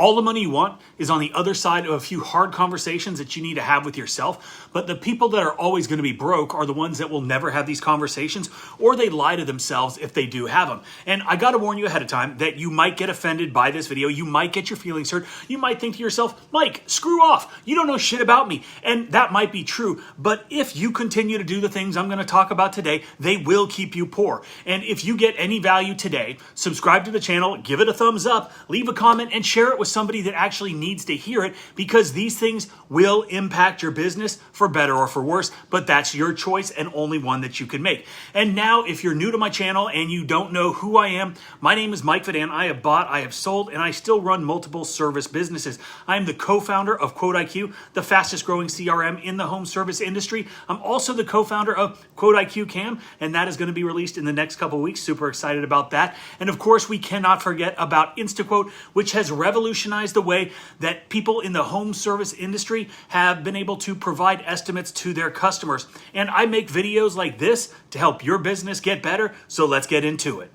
All the money you want is on the other side of a few hard conversations that you need to have with yourself. But the people that are always going to be broke are the ones that will never have these conversations, or they lie to themselves if they do have them. And I got to warn you ahead of time that you might get offended by this video. You might get your feelings hurt. You might think to yourself, Mike, screw off. You don't know shit about me. And that might be true. But if you continue to do the things I'm going to talk about today, they will keep you poor. And if you get any value today, subscribe to the channel, give it a thumbs up, leave a comment, and share it with somebody that actually needs to hear it, because these things will impact your business for better or for worse, but that's your choice and only one that you can make. And now, if you're new to my channel and you don't know who I am, my name is Mike Vadan. I have bought, I have sold, and I still run multiple service businesses. I am the co-founder of QuoteIQ, the fastest growing CRM in the home service industry. I'm also the co-founder of QuoteIQ Cam, and that is going to be released in the next couple of weeks. Super excited about that. And of course, we cannot forget about InstaQuote, which has revolutionized the way that people in the home service industry have been able to provide estimates to their customers. And I make videos like this to help your business get better, so let's get into it.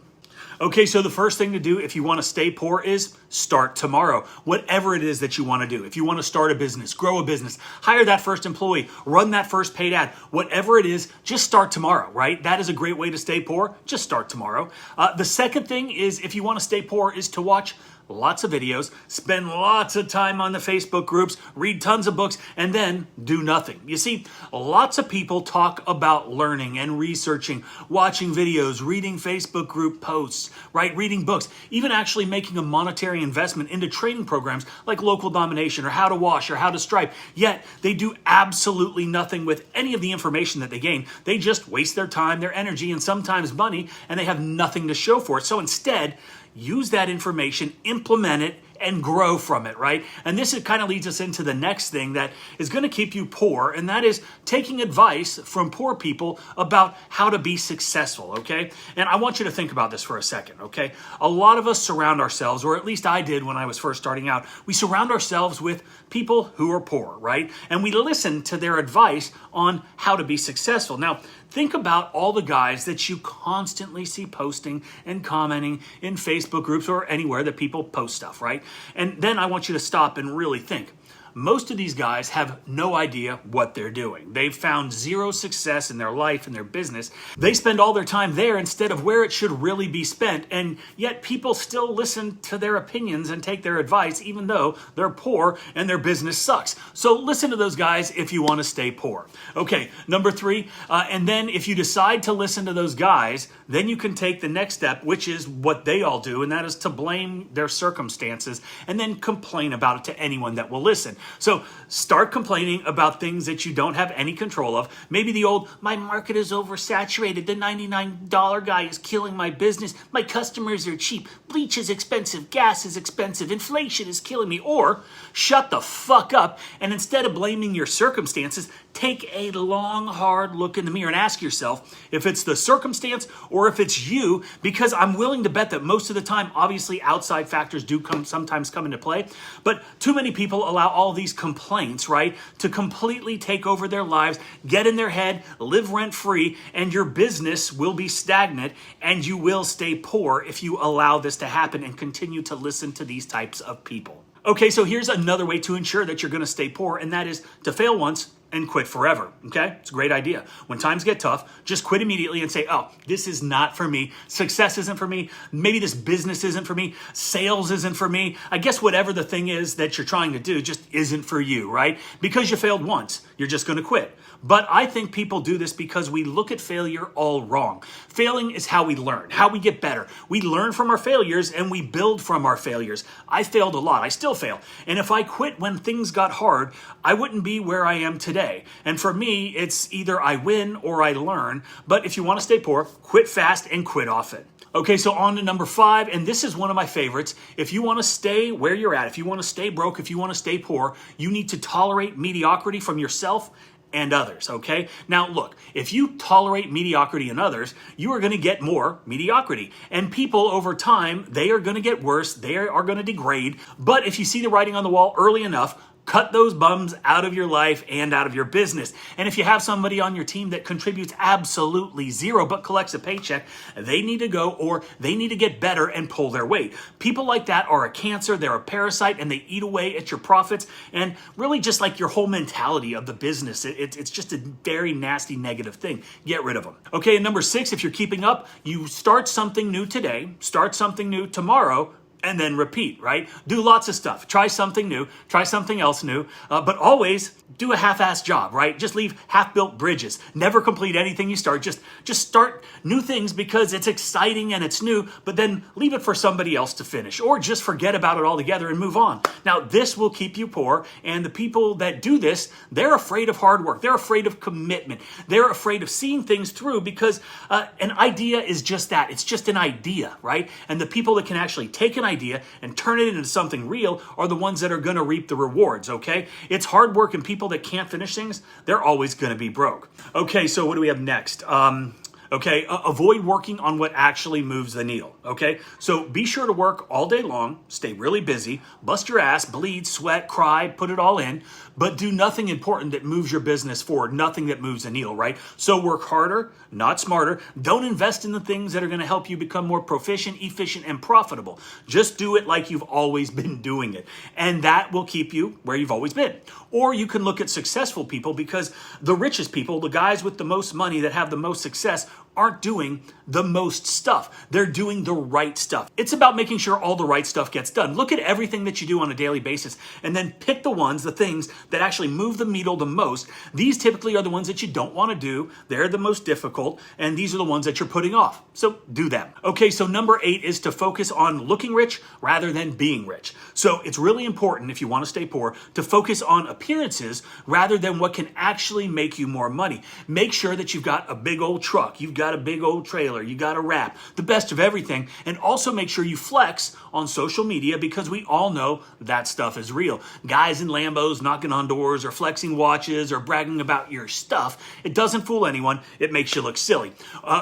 Okay, so the first thing to do if you want to stay poor is start tomorrow. Whatever it is that you want to do. If you want to start a business, grow a business, hire that first employee, run that first paid ad, whatever it is, just start tomorrow, right? That is a great way to stay poor. Just start tomorrow. The second thing is, if you want to stay poor, is to watch lots of videos, spend lots of time on the Facebook groups, read tons of books, and then do nothing. You see, lots of people talk about learning and researching, watching videos, reading Facebook group posts, right? Reading books, even actually making a monetary investment into training programs like Local Domination or How to Wash or How to Stripe. Yet they do absolutely nothing with any of the information that they gain. They just waste their time, their energy, and sometimes money, and they have nothing to show for it. So instead, use that information, implement it, and grow from it, right? And this kind of leads us into the next thing that is going to keep you poor, and that is taking advice from poor people about how to be successful, okay? And I want you to think about this for a second, okay? A lot of us surround ourselves, or at least I did when I was first starting out, we surround ourselves with people who are poor, right? And we listen to their advice on how to be successful. Now, think about all the guys that you constantly see posting and commenting in Facebook groups or anywhere that people post stuff, right? And then I want you to stop and really think. Most of these guys have no idea what they're doing. They've found zero success in their life and their business. They spend all their time there instead of where it should really be spent, and yet people still listen to their opinions and take their advice even though they're poor and their business sucks. So listen to those guys if you want to stay poor. Okay, number three, and then if you decide to listen to those guys, then you can take the next step, which is what they all do, and that is to blame their circumstances and then complain about it to anyone that will listen. So start complaining about things that you don't have any control of. Maybe the old, my market is oversaturated, the $99 guy is killing my business, my customers are cheap, bleach is expensive, gas is expensive, inflation is killing me. Or shut the fuck up, and instead of blaming your circumstances, take a long, hard look in the mirror and ask yourself if it's the circumstance or if it's you, because I'm willing to bet that most of the time, obviously outside factors do sometimes come into play, but too many people allow all these complaints, right, to completely take over their lives, get in their head, live rent-free, and your business will be stagnant and you will stay poor if you allow this to happen and continue to listen to these types of people. Okay, so here's another way to ensure that you're going to stay poor, and that is to fail once and quit forever, okay? It's a great idea. When times get tough, just quit immediately and say, oh, this is not for me. Success isn't for me. Maybe this business isn't for me. Sales isn't for me. I guess whatever the thing is that you're trying to do just isn't for you, right? Because you failed once, you're just going to quit. But I think people do this because we look at failure all wrong. Failing is how we learn, how we get better. We learn from our failures and we build from our failures. I failed a lot. I still fail. And if I quit when things got hard, I wouldn't be where I am today. And for me, it's either I win or I learn. But if you want to stay poor, quit fast and quit often. Okay, so on to number 5, and this is one of my favorites. If you want to stay where you're at, if you want to stay broke, if you want to stay poor, you need to tolerate mediocrity from yourself and others, okay? Now, look, if you tolerate mediocrity in others, you are going to get more mediocrity. And people over time, they are going to get worse. They are going to degrade. But if you see the writing on the wall early enough, Cut those bums out of your life and out of your business. And if you have somebody on your team that contributes absolutely zero but collects a paycheck, they need to go, or they need to get better and pull their weight. People like that are a cancer, they're a parasite, and they eat away at your profits and really just like your whole mentality of the business. It's just a very nasty negative thing. Get rid of them. Okay, and number 6, if you're keeping up, you start something new today, start something new tomorrow, and then repeat, right? Do lots of stuff. Try something new, try something else new, but always do a half-assed job, right? Just leave half-built bridges. Never complete anything you start. Just start new things because it's exciting and it's new, but then leave it for somebody else to finish, or just forget about it altogether and move on. Now, this will keep you poor, and the people that do this, they're afraid of hard work. They're afraid of commitment. They're afraid of seeing things through because an idea is just that. It's just an idea, right? And the people that can actually take an idea and turn it into something real are the ones that are going to reap the rewards, okay? It's hard work, and people that can't finish things, they're always going to be broke. Okay, so what do we have next? Avoid working on what actually moves the needle, okay? So be sure to work all day long, stay really busy, bust your ass, bleed, sweat, cry, put it all in, but do nothing important that moves your business forward, nothing that moves the needle, right? So work harder, not smarter. Don't invest in the things that are going to help you become more proficient, efficient, and profitable. Just do it like you've always been doing it, and that will keep you where you've always been. Or you can look at successful people, because the richest people, the guys with the most money that have the most success, aren't doing the most stuff. They're doing the right stuff. It's about making sure all the right stuff gets done. Look at everything that you do on a daily basis and then pick the things that actually move the needle the most. These typically are the ones that you don't want to do. They're the most difficult, and these are the ones that you're putting off. So do them. Okay, so number 8 is to focus on looking rich rather than being rich. So it's really important, if you want to stay poor, to focus on appearances rather than what can actually make you more money. Make sure that you've got a big old truck, you've got a big old trailer, you got a wrap, the best of everything, and also make sure you flex on social media, because we all know that stuff is real. Guys in Lambos knocking on doors or flexing watches or bragging about your stuff, it doesn't fool anyone. It makes you look silly.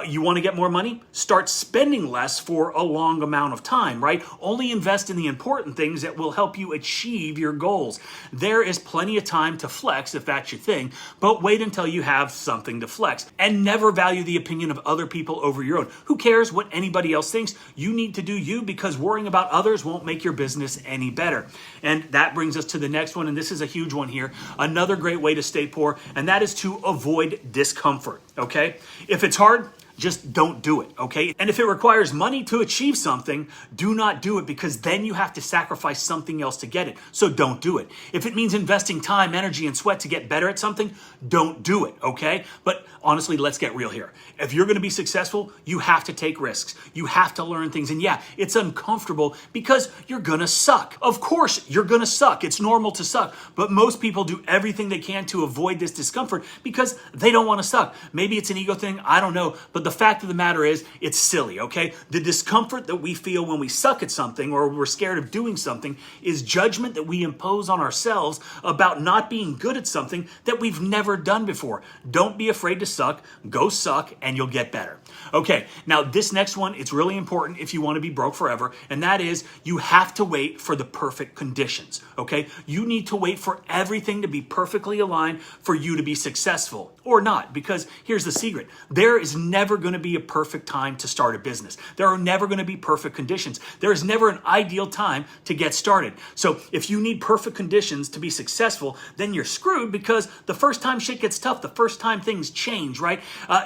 You want to get more money? Start spending less for a long amount of time, right? Only invest in the important things that will help you achieve your goals. There is plenty of time to flex if that's your thing, but wait until you have something to flex, and never value the opinion of other people over your own. Who cares what anybody else thinks? You need to do you, because worrying about others won't make your business any better. And that brings us to the next one, and this is a huge one here. Another great way to stay poor, and that is to avoid discomfort, okay? If it's hard, just don't do it, okay? And if it requires money to achieve something, do not do it, because then you have to sacrifice something else to get it. So don't do it. If it means investing time, energy, and sweat to get better at something, don't do it, okay? But honestly, let's get real here. If you're going to be successful, you have to take risks. You have to learn things. And yeah, it's uncomfortable because you're going to suck. Of course, you're going to suck. It's normal to suck. But most people do everything they can to avoid this discomfort because they don't want to suck. Maybe it's an ego thing. I don't know. But the fact of the matter is, it's silly, okay? The discomfort that we feel when we suck at something or we're scared of doing something is judgment that we impose on ourselves about not being good at something that we've never done before. Don't be afraid to suck. Go suck, and you'll get better. Okay, now this next one, it's really important if you want to be broke forever, and that is you have to wait for the perfect conditions, okay? You need to wait for everything to be perfectly aligned for you to be successful, or not, because here's the secret. There is never going to be a perfect time to start a business. There are never going to be perfect conditions. There is never an ideal time to get started. So if you need perfect conditions to be successful, then you're screwed, because the first time shit gets tough, the first time things change, right?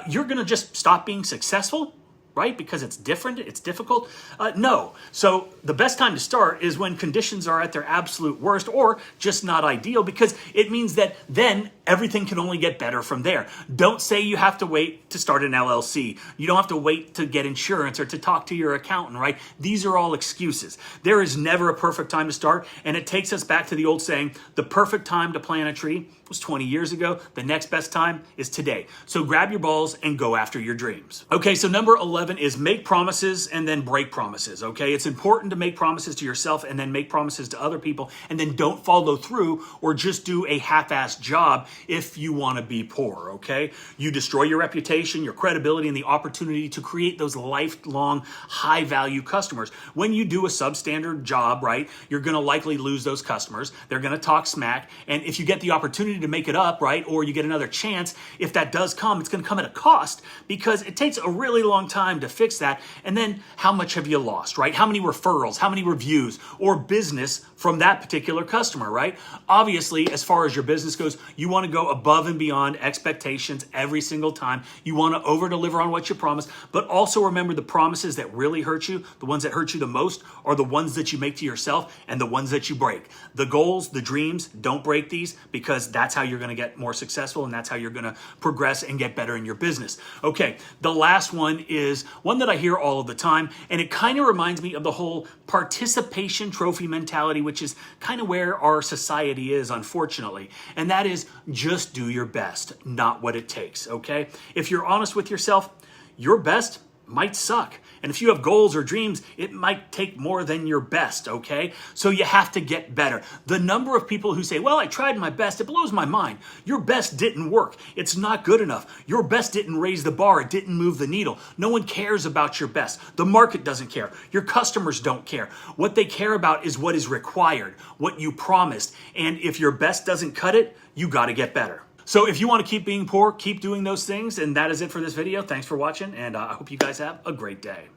You're going to just stop being successful, right? Because it's different, it's difficult? No. So the best time to start is when conditions are at their absolute worst or just not ideal, because it means that then everything can only get better from there. Don't say you have to wait to start an LLC. You don't have to wait to get insurance or to talk to your accountant, right? These are all excuses. There is never a perfect time to start, and it takes us back to the old saying, the perfect time to plant a tree was 20 years ago. The next best time is today. So grab your balls and go after your dreams. Okay, so number 11 11 is make promises and then break promises, okay? It's important to make promises to yourself and then make promises to other people, and then don't follow through or just do a half-assed job if you want to be poor, okay? You destroy your reputation, your credibility, and the opportunity to create those lifelong high-value customers. When you do a substandard job, right, you're going to likely lose those customers. They're going to talk smack, and if you get the opportunity to make it up, right, or you get another chance, if that does come, it's going to come at a cost, because it takes a really long time to fix that. And then how much have you lost, right? How many referrals, how many reviews or business from that particular customer, right? Obviously, as far as your business goes, you want to go above and beyond expectations every single time. You want to over deliver on what you promise, but also remember the promises that really hurt you, the ones that hurt you the most, are the ones that you make to yourself and the ones that you break. The goals, the dreams, don't break these, because that's how you're going to get more successful, and that's how you're going to progress and get better in your business. Okay, the last one is one that I hear all of the time, and it kind of reminds me of the whole participation trophy mentality, which is kind of where our society is, unfortunately. And that is, just do your best, not what it takes, okay? If you're honest with yourself, your best might suck. And if you have goals or dreams, it might take more than your best, okay? So you have to get better. The number of people who say, well, I tried my best, it blows my mind. Your best didn't work. It's not good enough. Your best didn't raise the bar. It didn't move the needle. No one cares about your best. The market doesn't care. Your customers don't care. What they care about is what is required, what you promised. And if your best doesn't cut it, you got to get better. So if you want to keep being poor, keep doing those things. And that is it for this video. Thanks for watching, and I hope you guys have a great day.